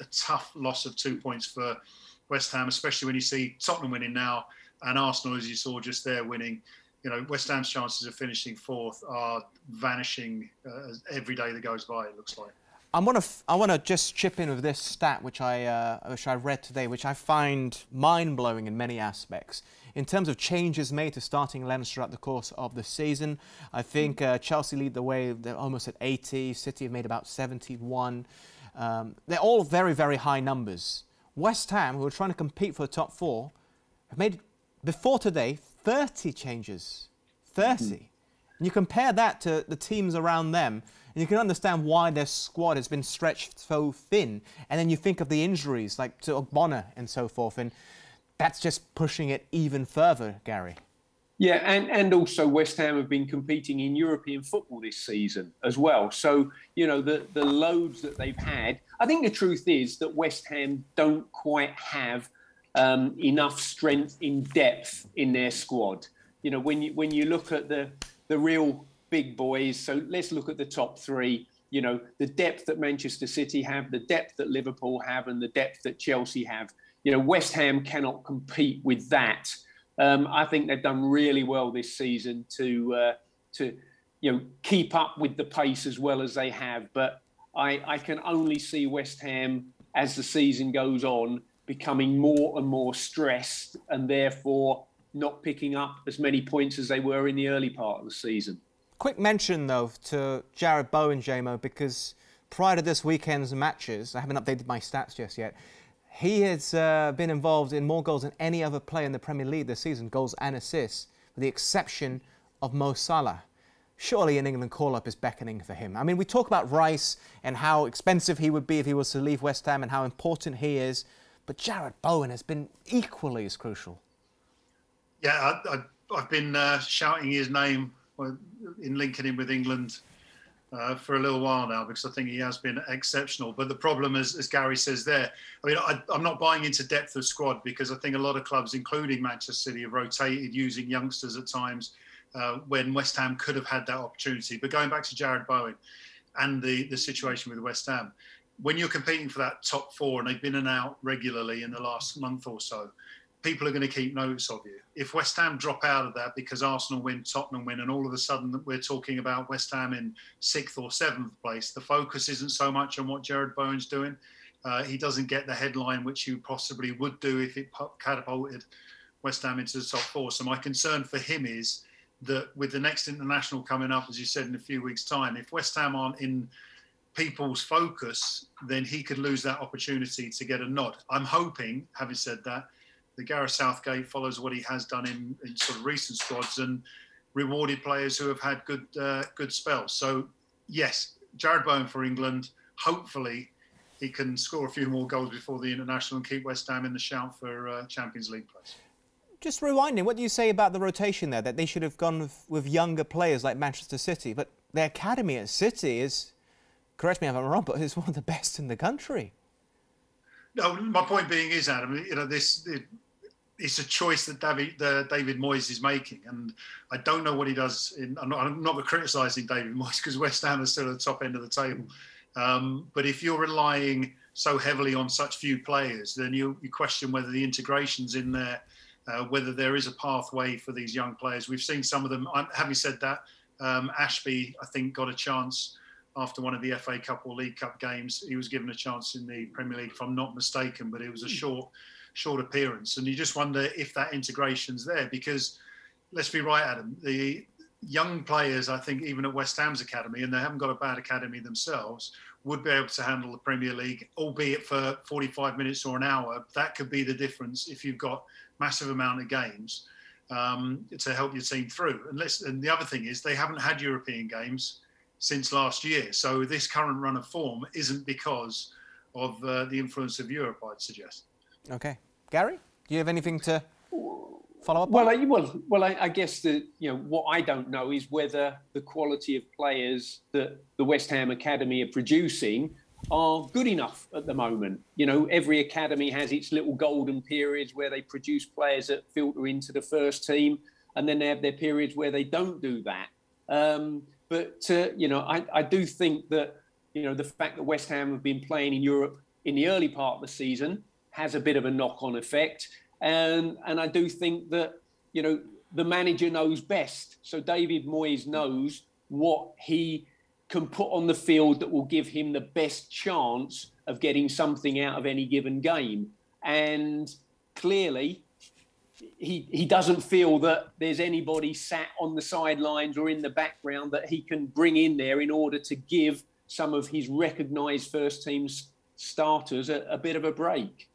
a tough loss of 2 points for West Ham, especially when you see Tottenham winning now and Arsenal, as you saw just there, winning. You know, West Ham's chances of finishing fourth are vanishing every day that goes by, it looks like. I want to just chip in with this stat, which I read today, which I find mind-blowing in many aspects. In terms of changes made to starting 11s throughout the course of the season, I think Chelsea lead the way. They're almost at 80. City have made about 71. They're all very, very high numbers. West Ham, who are trying to compete for the top four, have made, before today, 30 changes. 30. And you compare that to the teams around them, and you can understand why their squad has been stretched so thin. And then you think of the injuries, like to Ogbonna and so forth, and that's just pushing it even further, Gary. Yeah, and also West Ham have been competing in European football this season as well. So, you know, the loads that they've had. I think the truth is that West Ham don't quite have enough strength in depth in their squad. You know, when you look at the real big boys, so let's look at the top three. You know, the depth that Manchester City have, the depth that Liverpool have, and the depth that Chelsea have. You know, West Ham cannot compete with that. I think they've done really well this season to you know, keep up with the pace as well as they have. But I can only see West Ham, as the season goes on, becoming more and more stressed and therefore not picking up as many points as they were in the early part of the season. Quick mention, though, to Jarrod Bowen, JMO, because prior to this weekend's matches, I haven't updated my stats just yet, he has been involved in more goals than any other player in the Premier League this season, goals and assists, with the exception of Mo Salah. Surely an England call-up is beckoning for him. I mean, we talk about Rice and how expensive he would be if he was to leave West Ham and how important he is, but Jarrod Bowen has been equally as crucial. Yeah, I've been shouting his name in linking him with England for a little while now, because I think he has been exceptional. But the problem, as Gary says there, I mean, I'm not buying into depth of squad, because I think a lot of clubs, including Manchester City, have rotated using youngsters at times when West Ham could have had that opportunity. But going back to Jarrod Bowen and the situation with West Ham, when you're competing for that top four, and they've been in and out regularly in the last month or so, people are going to keep notice of you. If West Ham drop out of that because Arsenal win, Tottenham win, and all of a sudden we're talking about West Ham in 6th or 7th place, the focus isn't so much on what Jarrod Bowen's doing. He doesn't get the headline which he possibly would do if it catapulted West Ham into the top four. So my concern for him is that with the next international coming up, as you said, in a few weeks' time, if West Ham aren't in people's focus, then he could lose that opportunity to get a nod. I'm hoping, having said that, Gareth Southgate follows what he has done in sort of recent squads and rewarded players who have had good spells. So, yes, Jarrod Bowen for England. Hopefully, he can score a few more goals before the international and keep West Ham in the shout for Champions League place. Just rewinding, what do you say about the rotation there, that they should have gone with younger players like Manchester City? But their academy at City is, correct me if I'm wrong, but it's one of the best in the country. No, my point being is, Adam, you know, it's a choice that David Moyes is making, and I don't know what he does. I'm not criticising David Moyes, because West Ham is still at the top end of the table. But if you're relying so heavily on such few players, then you question whether the integration's in there, whether there is a pathway for these young players. We've seen some of them. Having said that, Ashby, I think, got a chance after one of the FA Cup or League Cup games. He was given a chance in the Premier League, if I'm not mistaken, but it was a short appearance. And you just wonder if that integration's there, because let's be right, Adam, the young players, I think, even at West Ham's academy, and they haven't got a bad academy themselves, would be able to handle the Premier League, albeit for 45 minutes or an hour. That could be the difference if you've got massive amount of games to help your team through. And the other thing is, they haven't had European games since last year. So this current run of form isn't because of the influence of Europe, I'd suggest. Okay. Gary, do you have anything to follow up on? Well, I guess that, you know, what I don't know is whether the quality of players that the West Ham Academy are producing are good enough at the moment. You know, every academy has its little golden periods where they produce players that filter into the first team, and then they have their periods where they don't do that. But you know, I do think that, you know, the fact that West Ham have been playing in Europe in the early part of the season has a bit of a knock-on effect. And I do think that, you know, the manager knows best. So David Moyes knows what he can put on the field that will give him the best chance of getting something out of any given game. And clearly, he doesn't feel that there's anybody sat on the sidelines or in the background that he can bring in there in order to give some of his recognised first-team starters a bit of a break.